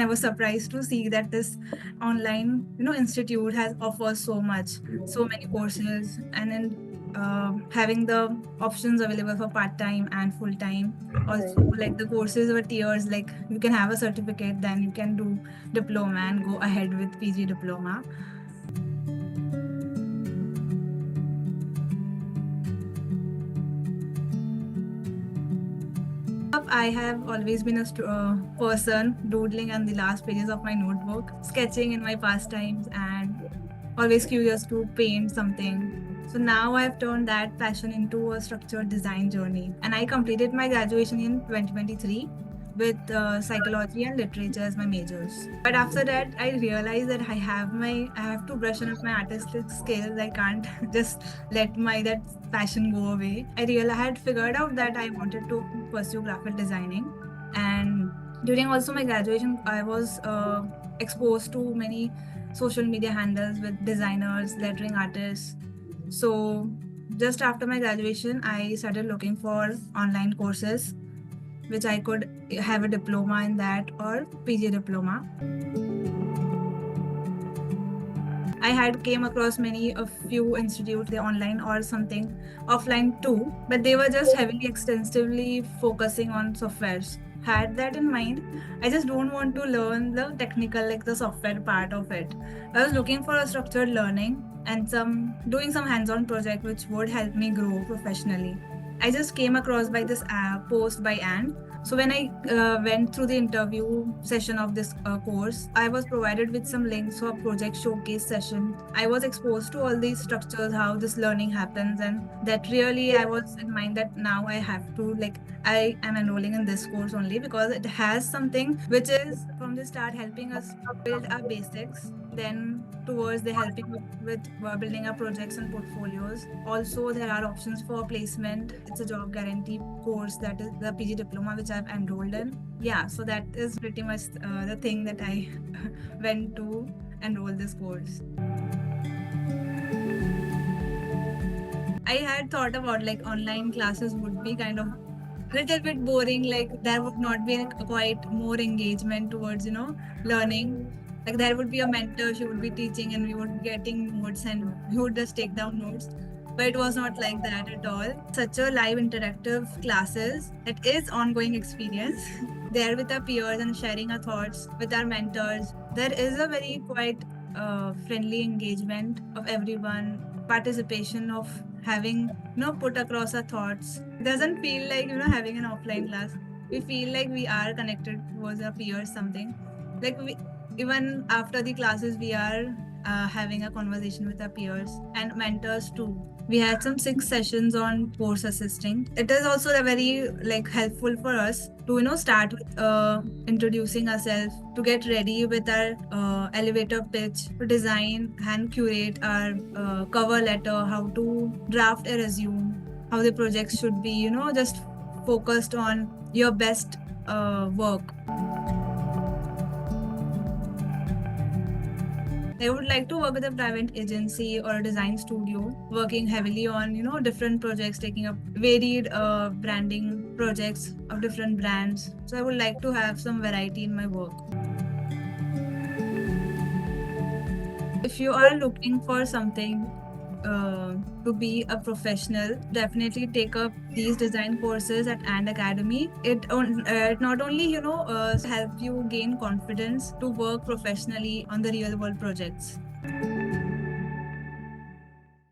I was surprised to see that this online, institute has offers so much, so many courses, and then having the options available for part time and full time. Also, like the courses were tiers. Like you can have a certificate, then you can do diploma and go ahead with PG diploma. I have always been a person doodling on the last pages of my notebook, sketching in my pastimes, and always curious to paint something. So now I've turned that passion into a structured design journey. And I completed my graduation in 2023 with psychology and literature as my majors. But after that, I realized that I have to brush up my artistic skills. I can't just let my that passion go away. I had figured out that I wanted to pursue graphic designing, and during also my graduation, I was exposed to many social media handles with designers, lettering artists. So just after my graduation, I started looking for online courses which I could have a diploma in that or PG diploma. I had came across a few institutes, they online or something offline too, but they were just heavily extensively focusing on softwares. Had that in mind, I just don't want to learn the technical, like the software part of it. I was looking for a structured learning and doing some hands-on project which would help me grow professionally. I just came across by this post by Anne. So when I went through the interview session of this course, I was provided with some links for a project showcase session. I was exposed to all these structures, how this learning happens, and that really I was in mind that now I have to I am enrolling in this course only because it has something which is from the start helping us build our basics, then towards the helping with building our projects and portfolios. Also, there are options for placement. It's a job guarantee course, that is the PG diploma which I've enrolled in. Yeah, so that is pretty much the thing that I went to enroll this course. I had thought about like online classes would be kind of little bit boring, like there would not be quite more engagement towards learning. Like there would be a mentor, she would be teaching and we would be getting notes and we would just take down notes, but it was not like that at all. Such a live interactive classes, it is ongoing experience there with our peers and sharing our thoughts with our mentors. There is a very quite friendly engagement of everyone, participation of having put across our thoughts. It doesn't feel like having an offline class. We feel like we are connected towards our peers, something like even after the classes we are having a conversation with our peers and mentors too. We had some 6 sessions on course assisting. It is also a very helpful for us to start with introducing ourselves, to get ready with our elevator pitch, to design and curate our cover letter, how to draft a resume, how the projects should be just focused on your best work. I would like to work with a private agency or a design studio, working heavily on, different projects, taking up varied branding projects of different brands. So I would like to have some variety in my work. If you are looking for something to be a professional, definitely take up these design courses at And Academy. It not only help you gain confidence to work professionally on the real world projects.